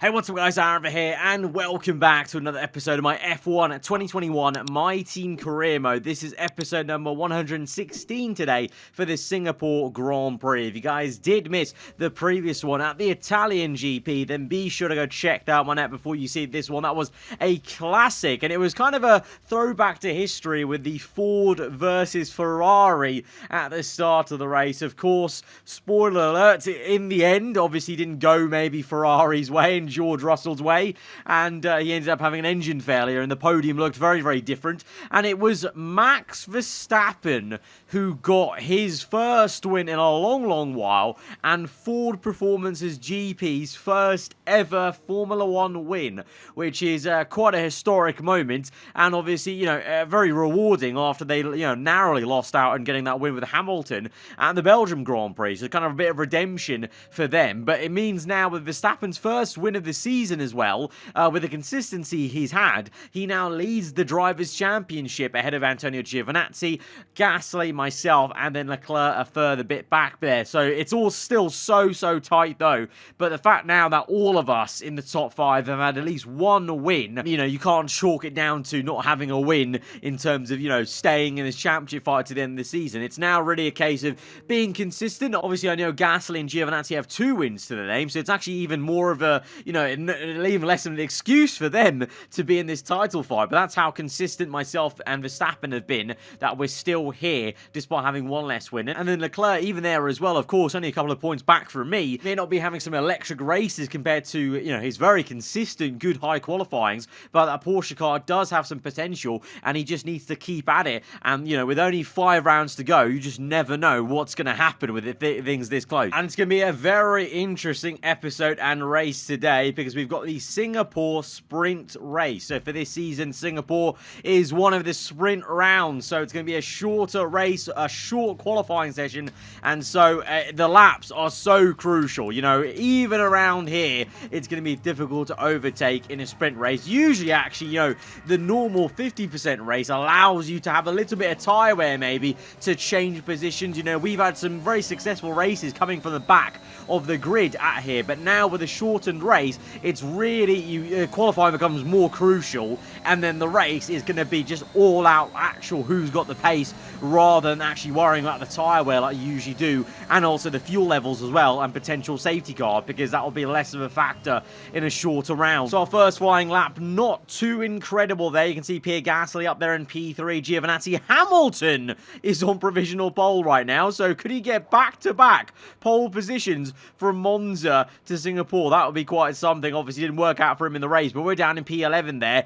Hey, what's up guys, aarava here, and welcome back to another episode of my F1 2021 MyTeam career mode. This is episode number 116 today for the Singapore Grand Prix. If you guys did miss the previous one at the Italian GP, then be sure to go check out my net before you see this one. That was a classic, and it was kind of a throwback to history with the Ford versus Ferrari at the start of the race. Of course, spoiler alert, in the end, obviously didn't go maybe Ferrari's way and George Russell's way, and he ended up having an engine failure, and the podium looked very, very different. And it was Max Verstappen who got his first win in a long, long while, and Ford Performance's GP's first ever Formula One win, which is quite a historic moment, and obviously, very rewarding after they, narrowly lost out and getting that win with Hamilton at the Belgium Grand Prix. So kind of a bit of redemption for them, but it means now with Verstappen's first win of the season as well, with the consistency he's had, he now leads the Drivers' Championship ahead of Antonio Giovinazzi, Gasly, myself, and then Leclerc a further bit back there. So it's all still so tight though, but the fact now that all of us in the top 5 have had at least one win, you can't chalk it down to not having a win in terms of, staying in this championship fight to the end of the season. It's now really a case of being consistent. Obviously, I know Gasly and Giovinazzi have 2 wins to their name, so it's actually even more of a, even less of an excuse for them to be in this title fight. But that's how consistent myself and Verstappen have been, that we're still here despite having one less win. And then Leclerc, even there as well, of course, only a couple of points back from me, may not be having some electric races compared to, his very consistent, good high qualifyings, but that Porsche car does have some potential, and he just needs to keep at it. And, with only 5 rounds to go, you just never know what's going to happen with things this close. And it's going to be a very interesting episode and race today, because we've got the Singapore sprint race. So for this season, Singapore is one of the sprint rounds, so it's going to be a shorter race, a short qualifying session, and so the laps are so crucial. Even around here, it's going to be difficult to overtake in a sprint race. Usually, actually, the normal 50% race allows you to have a little bit of tyre wear maybe to change positions. We've had some very successful races coming from the back of the grid at here, but now with a shortened race, it's really, qualifying becomes more crucial, and then the race is going to be just all out actual who's got the pace, rather than actually worrying about the tyre wear like you usually do, and also the fuel levels as well, and potential safety car, because that will be less of a factor in a shorter round. So our first flying lap, not too incredible there. You can see Pierre Gasly up there in P3, Giovinazzi. Hamilton is on provisional pole right now, so could he get back-to-back pole positions from Monza to Singapore? That would be quite something. Obviously, it didn't work out for him in the race, but we're down in P11 there.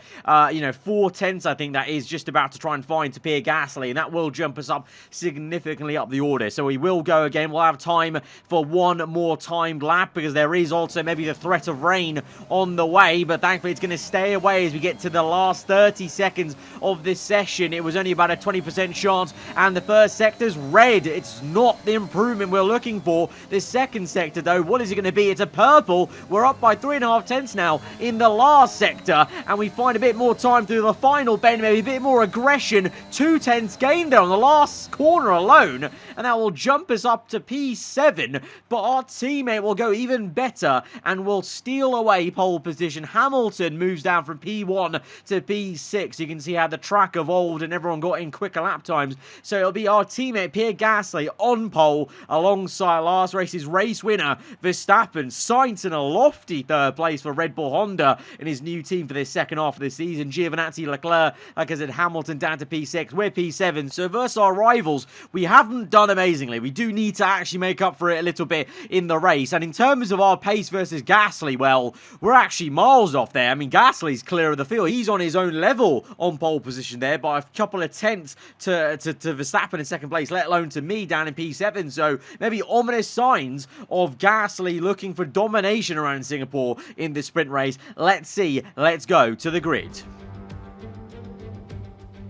4 tenths, I think that is just about to try and find to Pierre Gasly, and that will jump us up significantly up the order. So we will go again. We'll have time for one more timed lap, because there is also maybe the threat of rain on the way, but thankfully it's going to stay away as we get to the last 30 seconds of this session. It was only about a 20% chance, and the first sector's red. It's not the improvement we're looking for. The second sector, though, what is it going to be? It's a purple. We're up by 3.5 tenths now in the last sector, and we find a bit more time through the final bend, maybe a bit more aggression. 2 tenths gained there on the last corner alone, and that will jump us up to P7, but our teammate will go even better and will steal away pole position. Hamilton moves down from P1 to P6. You can see how the track evolved and everyone got in quicker lap times, so it'll be our teammate Pierre Gasly on pole alongside last race's race winner Verstappen. Sainz in a lofty 3rd place for Red Bull Honda in his new team for this second half of the season. Giovinazzi, Leclerc, like I said, Hamilton down to P6. We're P7, so versus our rivals, we haven't done amazingly. We do need to actually make up for it a little bit in the race, and in terms of our pace versus Gasly, well, we're actually miles off there. I mean, Gasly's clear of the field. He's on his own level on pole position there by a couple of tenths to Verstappen in 2nd place, let alone to me down in P7. So maybe ominous signs of Gasly looking for domination around Singapore in this sprint race. Let's see. Let's go to the grid.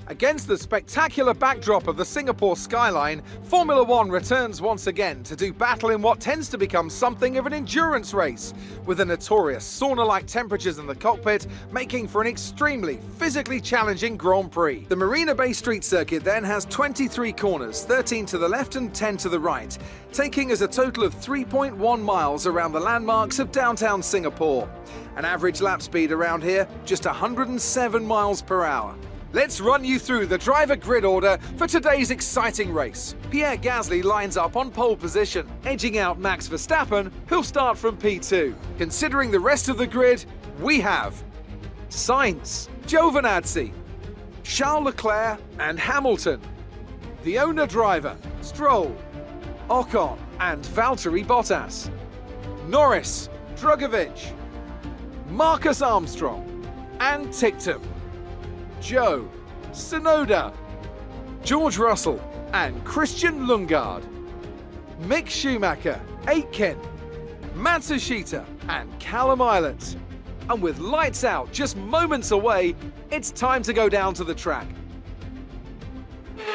Against the spectacular backdrop of the Singapore skyline, Formula One returns once again to do battle in what tends to become something of an endurance race, with the notorious sauna-like temperatures in the cockpit making for an extremely physically challenging Grand Prix. The Marina Bay Street Circuit then has 23 corners, 13 to the left and 10 to the right, taking us a total of 3.1 miles around the landmarks of downtown Singapore. An average lap speed around here, just 107 miles per hour. Let's run you through the driver grid order for today's exciting race. Pierre Gasly lines up on pole position, edging out Max Verstappen, who'll start from P2. Considering the rest of the grid, we have Sainz, Giovinazzi, Charles Leclerc and Hamilton. The owner driver, Stroll, Ocon and Valtteri Bottas. Norris, Drugovich, Marcus Armstrong and Ticktum. Joe, Tsunoda, George Russell and Christian Lundgaard. Mick Schumacher, Aitken, Matsushita and Callum ILOTT. And with lights out just moments away, it's time to go down to the track.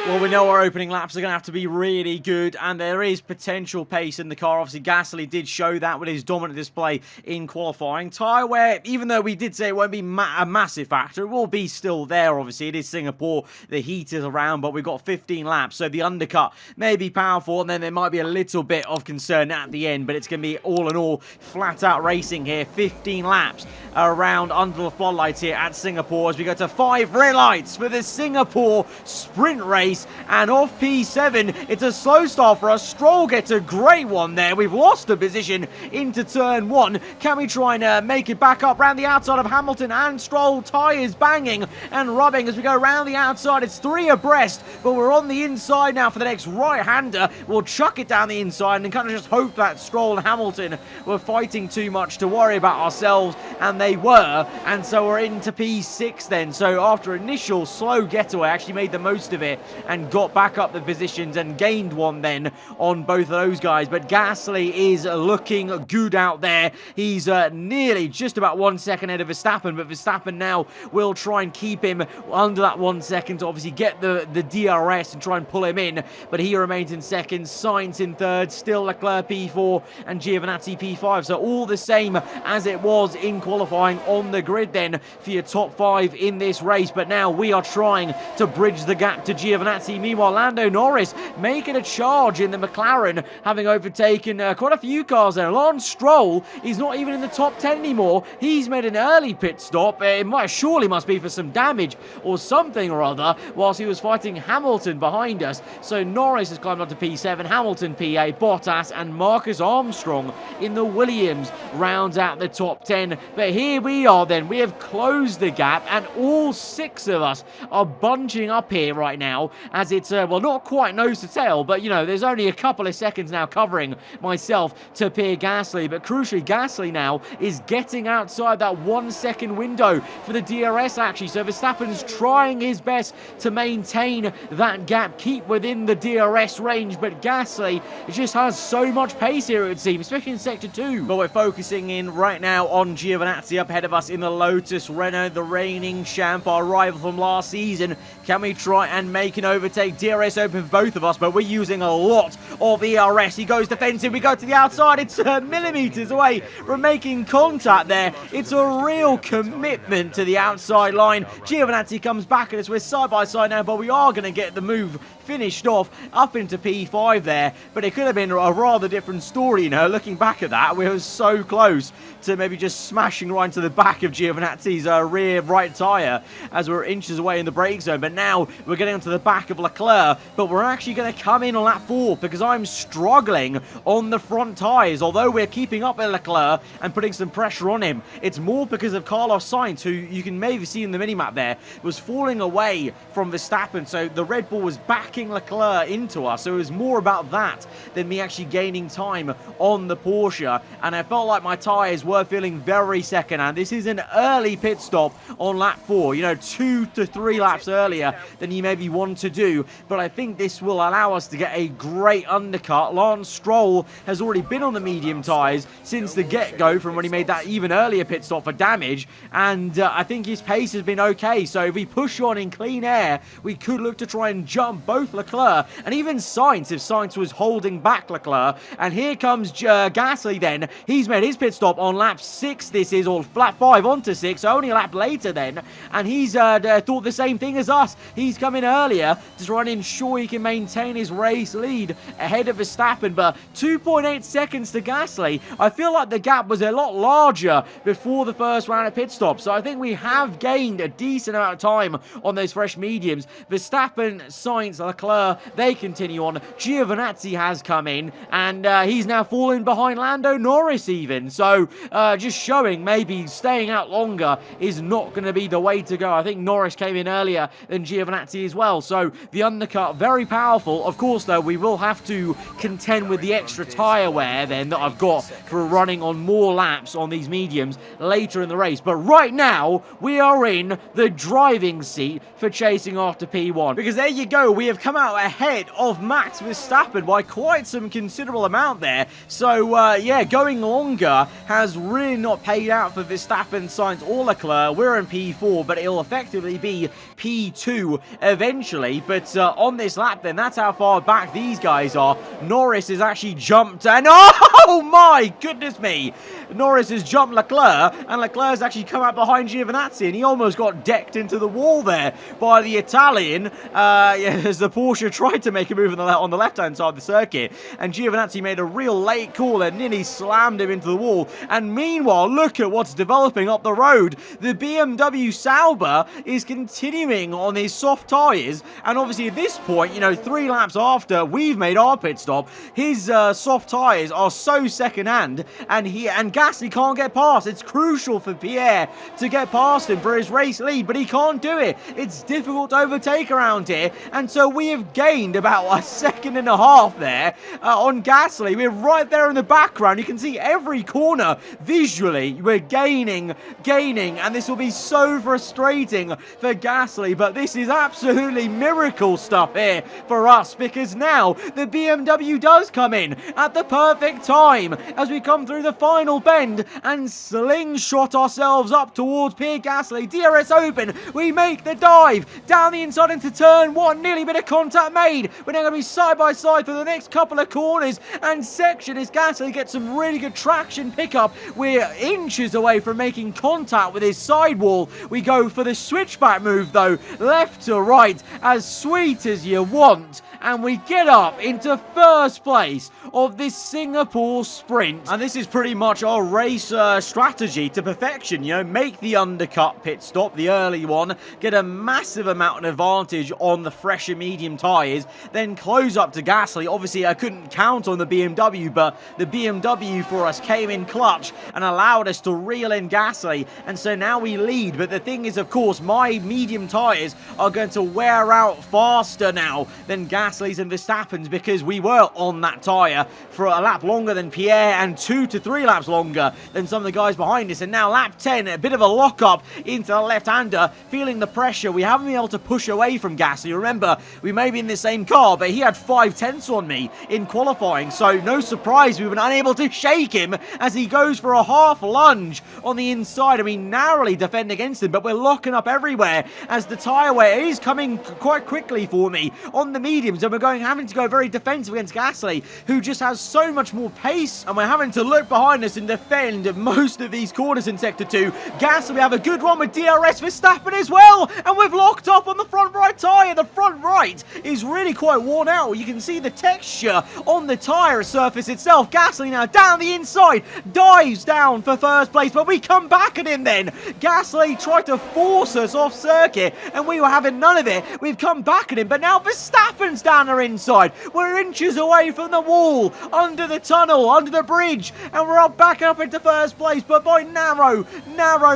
Well, we know our opening laps are going to have to be really good, and there is potential pace in the car. Obviously, Gasly did show that with his dominant display in qualifying. Tyre wear, even though we did say it won't be a massive factor, it will be still there, obviously. It is Singapore, the heat is around, but we've got 15 laps, so the undercut may be powerful, and then there might be a little bit of concern at the end, but it's going to be, all in all, flat-out racing here. 15 laps around under the floodlights here at Singapore as we go to 5 red lights for the Singapore sprint race. And off P7, it's a slow start for us. Stroll gets a great one there. We've lost a position into turn 1. Can we try and make it back up around the outside of Hamilton and Stroll? Tyres banging and rubbing as we go around the outside. It's 3 abreast, but we're on the inside now for the next right-hander. We'll chuck it down the inside and kind of just hope that Stroll and Hamilton were fighting too much to worry about ourselves, and they were. And so we're into P6 then. So after initial slow getaway, actually made the most of it and got back up the positions and gained one then on both of those guys. But Gasly is looking good out there. He's nearly just about 1 second ahead of Verstappen, but Verstappen now will try and keep him under that 1 second to obviously get the DRS and try and pull him in, but he remains in second. Sainz in third, still Leclerc P4 and Giovinazzi P5, so all the same as it was in qualifying on the grid then for your top 5 in this race. But now we are trying to bridge the gap to Giovinazzi. Meanwhile, Lando Norris making a charge in the McLaren, having overtaken quite a few cars there. Lance Stroll is not even in the top 10 anymore. He's made an early pit stop. It surely must be for some damage or something or other, whilst he was fighting Hamilton behind us. So Norris has climbed up to P7, Hamilton P8, Bottas and Marcus Armstrong in the Williams rounds out the top 10. But here we are then. We have closed the gap, and all 6 of us are bunching up here right now, as it's, well, not quite nose to tail, but, you know, there's only a couple of seconds now covering myself to Pierre Gasly. But crucially, Gasly now is getting outside that 1 second window for the DRS, actually. So Verstappen's trying his best to maintain that gap, keep within the DRS range, but Gasly just has so much pace here, it would seem, especially in Sector 2. But we're focusing in right now on Giovinazzi up ahead of us in the Lotus Renault, the reigning champ, our rival from last season. Can we try and make an overtake? DRS open for both of us, but we're using a lot of ERS. He goes defensive. We go to the outside. It's millimeters away from making contact there. It's a real commitment to the outside line. Giovinazzi comes back at us. We're side by side now, but we are going to get the move finished off up into P5 there. But it could have been a rather different story, you know, looking back at that. We were so close to maybe just smashing right into the back of Giovinazzi's rear right tyre as we're inches away in the brake zone. But now we're getting onto the back of Leclerc, but we're actually going to come in on lap 4 because I'm struggling on the front tyres. Although we're keeping up with Leclerc and putting some pressure on him, it's more because of Carlos Sainz, who you can maybe see in the minimap there, was falling away from Verstappen. So the Red Bull was backing Leclerc into us. So it was more about that than me actually gaining time on the Porsche. And I felt like my tyres were feeling very second-hand. This is an early pit stop on lap 4, you know, 2 to 3 laps earlier than you maybe want to do. But I think this will allow us to get a great undercut. Lance Stroll has already been on the medium tyres since the get-go from when he made that even earlier pit stop for damage. And I think his pace has been okay. So if we push on in clean air, we could look to try and jump both Leclerc and even Sainz if Sainz was holding back Leclerc. And here comes Gasly then. He's made his pit stop on lap 6 this misses, or lap 5 onto 6, so only a lap later then, and he's thought the same thing as us. He's come in earlier to try and ensure he can maintain his race lead ahead of Verstappen, but 2.8 seconds to Gasly. I feel like the gap was a lot larger before the first round of pit stops, so I think we have gained a decent amount of time on those fresh mediums. Verstappen, Sainz, Leclerc, they continue on. Giovinazzi has come in, and he's now fallen behind Lando Norris even, so just showing maybe staying out longer is not going to be the way to go. I think Norris came in earlier than Giovinazzi as well, so the undercut, very powerful. Of course, though, we will have to contend with the extra tyre wear then that I've got for running on more laps on these mediums later in the race. But right now, we are in the driving seat for chasing after P1. Because there you go, we have come out ahead of Max Verstappen by quite some considerable amount there. So, yeah, going longer has really not paid out for Verstappen, Sainz, or Leclerc. We're in P4, but it'll effectively be P2 eventually. But on this lap then, that's how far back these guys are. Norris has actually jumped, and oh my goodness me! Norris has jumped Leclerc, and Leclerc's actually come out behind Giovinazzi, and he almost got decked into the wall there by the Italian, as the Porsche tried to make a move on the left-hand side of the circuit, and Giovinazzi made a real late call and nearly slammed him into the wall. And meanwhile, look at what's developing up the road. The BMW Sauber is continuing on his soft tyres, and obviously at this point, you know, 3 laps after we've made our pit stop, his soft tyres are so second-hand, and Gasly can't get past. It's crucial for Pierre to get past him for his race lead, but he can't do it. It's difficult to overtake around here, and so we have gained about a second and a half there on Gasly. We're right there in the background. You can see every corner visually. We're gaining, and this will be so frustrating for Gasly, but this is absolutely miracle stuff here for us, because now the BMW does come in at the perfect time as we come through the final bend and slingshot ourselves up towards Pierre Gasly. DRS open, we make the dive down the inside into turn 1, nearly bit of contact made. We're now going to be side by side for the next couple of corners and section as Gasly gets some really good traction pickup. We're inches away from making contact with his sidewall. We go for the switchback move though, left to right, as sweet as you want, and we get up into first place of this Singapore sprint. And this is pretty much our race strategy to perfection, you know, make the undercut pit stop, the early one, get a massive amount of advantage on the fresher medium tyres, then close up to Gasly. Obviously, I couldn't count on the BMW, but the BMW for us came in clutch and allowed us to reel in Gasly, and so now we lead. But the thing is, of course, my medium tyres are going to wear out faster now than Gasly's and Verstappen's, because we were on that tyre for a lap longer than Pierre and 2 to 3 laps longer than some of the guys behind us. And now lap 10, a bit of a lock-up into the left-hander, feeling the pressure. We haven't been able to push away from Gasly. Remember, we may be in the same car, but he had 5/10 on me in qualifying, so no surprise we've been unable to shake him as he goes for a half lunge on the inside, and we narrowly defend against him, but we're locking up everywhere as the tyre wear is coming quite quickly for me on the mediums, and we're having to go very defensive against Gasly, who just has so much more pace, and we're having to look behind us and defend most of these corners in Sector 2. Gasly, we have a good one with DRS Verstappen as well, and we've locked up on the front right tyre. The front right is really quite worn out. You can see the texture on the tyre surface itself. Gasly now down the inside, dives down for first place, but we come back at him then. Gasly tried to force us off circuit, and we were having none of it. We've come back at him, but now Verstappen's down our inside. We're inches away from the wall, under the tunnel, under the bridge, and we're back up into first place, but by narrow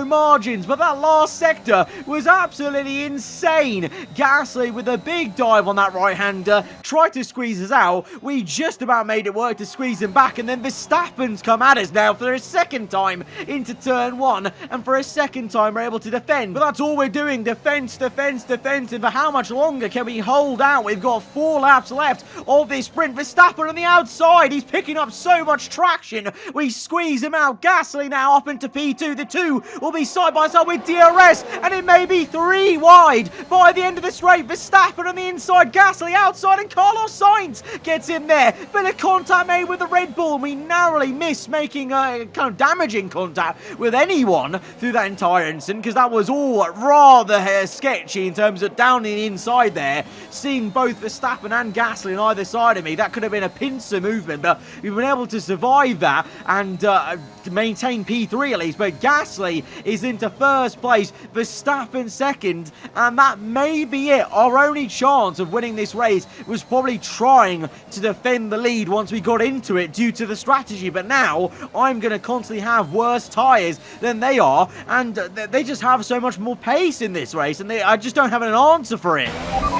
margins. But that last sector was absolutely insane. Gasly with a big dive on that right-hander, tried to squeeze us out. We just about made it work to squeeze him back, and then Verstappen's come at us now for a second time into turn 1, and for a second time we're able to defend. But that's all we're doing, defense, and for how much longer can we hold out? We've got 4 laps left of this sprint. Verstappen on the outside, he's picking up so much traction. We squeeze him out. Gasly now up into P2. The 2 will be side by side with DRS, and it may be 3 wide by the end of the straight. Verstappen on the inside, Gasly outside, and Carlos Sainz gets in there. Bit of contact made with the Red Bull, and we narrowly miss making kind of damaging contact contact with anyone through that entire incident, because that was all rather sketchy in terms of down the inside there, seeing both Verstappen and Gasly on either side of me. That could have been a pincer movement, but we've been able to survive that and maintain P3 at least. But Gasly is into first place, Verstappen second, and that may be it. Our only chance of winning this race was probably trying to defend the lead once we got into it due to the strategy. But now I'm going to constantly have worse tyres than they are, and they just have so much more pace in this race, and I just don't have an answer for it.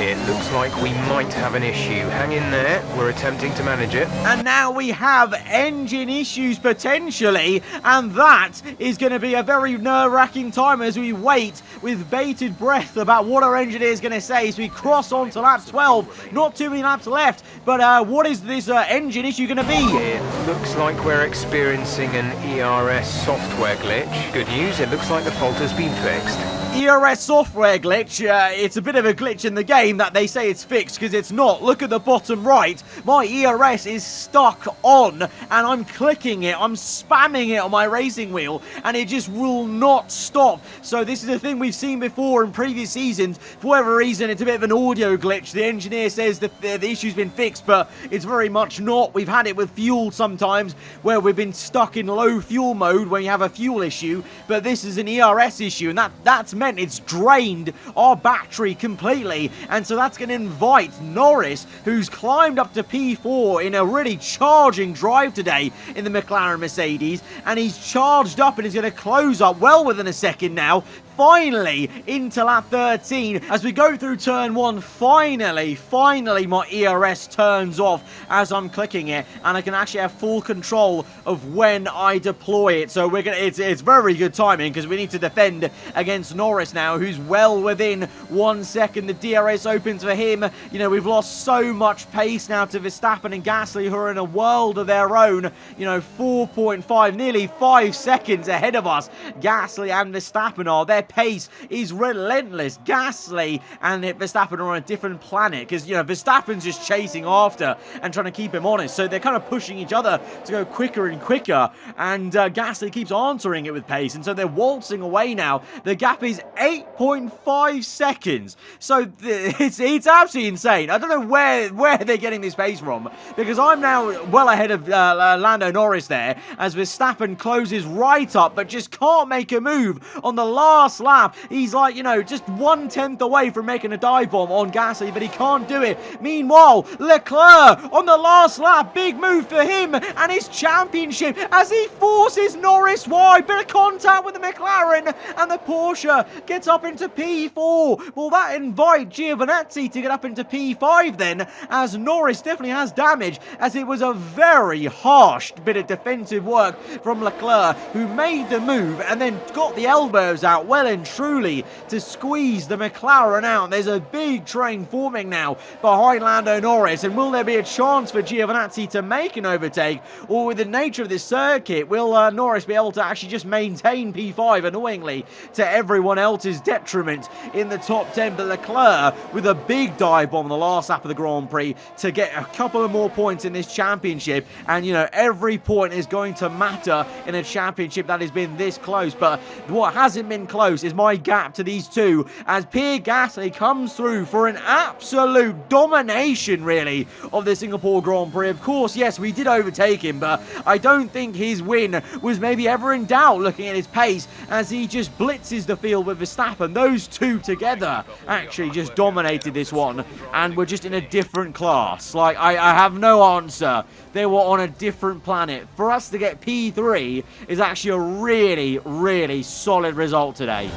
It looks like we might have an issue. Hang in there, we're attempting to manage it. And now we have engine issues potentially, and that is going to be a very nerve-wracking time as we wait with bated breath about what our engineer is going to say as we cross on to lap 12. Not too many laps left, but what is this engine issue going to be? It looks like we're experiencing an ERS software glitch. Good news, it looks like the fault has been fixed. ERS software glitch, it's a bit of a glitch in the game that they say it's fixed, because it's not. Look at the bottom right, my ERS is stuck on, and I'm clicking it, I'm spamming it on my racing wheel, and it just will not stop. So this is a thing we've seen before in previous seasons. For whatever reason, it's a bit of an audio glitch. The engineer says that the issue's been fixed, but it's very much not. We've had it with fuel sometimes, where we've been stuck in low fuel mode when you have a fuel issue, but this is an ERS issue, and that's meant it's drained our battery completely, and so that's going to invite Norris, who's climbed up to P4 in a really charging drive today in the McLaren Mercedes, and he's charged up and he's going to close up well within a second now. Finally into lap 13 as we go through turn 1. Finally my ERS turns off as I'm clicking it, and I can actually have full control of when I deploy it. So it's very good timing, because we need to defend against Norris now, who's well within 1 second. The DRS opens for him. You know, we've lost so much pace now to Verstappen and Gasly, who are in a world of their own. You know, 4.5, nearly 5 seconds ahead of us. Gasly and Verstappen are. Their pace is relentless. Gasly and Verstappen are on a different planet, because, you know, Verstappen's just chasing after and trying to keep him honest, so they're kind of pushing each other to go quicker and quicker, and Gasly keeps answering it with pace, and so they're waltzing away now. The gap is 8.5 seconds, so it's absolutely insane. I don't know where they're getting this pace from, because I'm now well ahead of Lando Norris there, as Verstappen closes right up, but just can't make a move on the last lap. He's like, you know, just 1/10 away from making a dive bomb on Gasly, but he can't do it. Meanwhile, Leclerc on the last lap, big move for him and his championship as he forces Norris wide. Bit of contact with the McLaren, and the Porsche gets up into P4. Will that invite Giovinazzi to get up into P5 then, as Norris definitely has damage, as it was a very harsh bit of defensive work from Leclerc, who made the move and then got the elbows out well and truly to squeeze the McLaren out. There's a big train forming now behind Lando Norris, and will there be a chance for Giovinazzi to make an overtake, or with the nature of this circuit, will Norris be able to actually just maintain P5 annoyingly to everyone else's detriment in the top 10? But Leclerc with a big dive bomb on the last lap of the Grand Prix to get a couple of more points in this championship, and you know, every point is going to matter in a championship that has been this close. But what hasn't been close is my gap to these two, as Pierre Gasly comes through for an absolute domination really of the Singapore Grand Prix. Of course, yes, we did overtake him, but I don't think his win was maybe ever in doubt looking at his pace, as he just blitzes the field with Verstappen. Those two together actually just dominated this one, and we're just in a different class. Like, I have no answer. They were on a different planet. For us to get P3 is actually a really solid result today.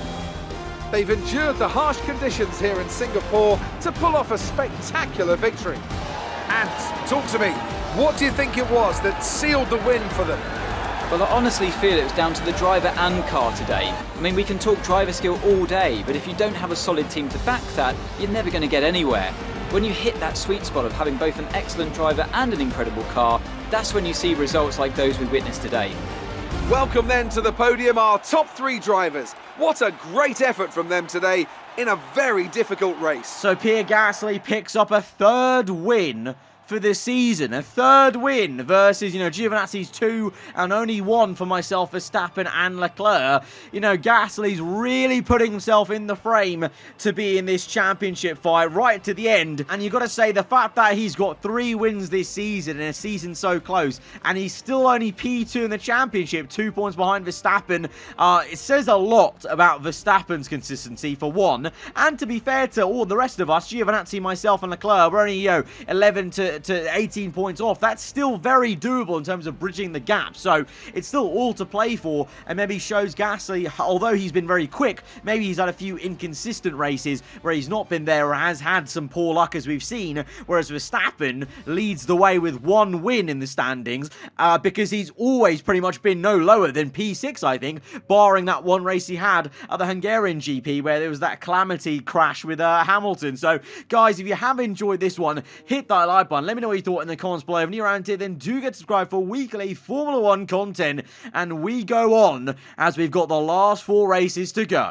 They've endured the harsh conditions here in Singapore to pull off a spectacular victory. And talk to me, what do you think it was that sealed the win for them? Well, I honestly feel it was down to the driver and car today. I mean, we can talk driver skill all day, but if you don't have a solid team to back that, you're never going to get anywhere. When you hit that sweet spot of having both an excellent driver and an incredible car, that's when you see results like those we witnessed today. Welcome then to the podium, our top 3 drivers. What a great effort from them today in a very difficult race. So Pierre Gasly picks up a 3rd win for this season. A third win versus, Giovinazzi's 2 and only 1 for myself, Verstappen and Leclerc. Gasly's really putting himself in the frame to be in this championship fight right to the end. And you've got to say, the fact that he's got 3 wins this season in a season so close, and he's still only P2 in the championship, 2 points behind Verstappen, it says a lot about Verstappen's consistency, for one. And to be fair to all the rest of us, Giovinazzi, myself, and Leclerc, we're only, 11 to 18 points off. That's still very doable in terms of bridging the gap. So it's still all to play for, and maybe shows Gasly, although he's been very quick, maybe he's had a few inconsistent races where he's not been there or has had some poor luck, as we've seen, whereas Verstappen leads the way with 1 win in the standings, because he's always pretty much been no lower than P6, I think, barring that one race he had at the Hungarian GP where there was that calamity crash with Hamilton. So guys, if you have enjoyed this one, hit that like button, let me know what you thought in the comments below. If you're around here, then do get subscribed for weekly Formula 1 content, and we go on as we've got the last 4 races to go.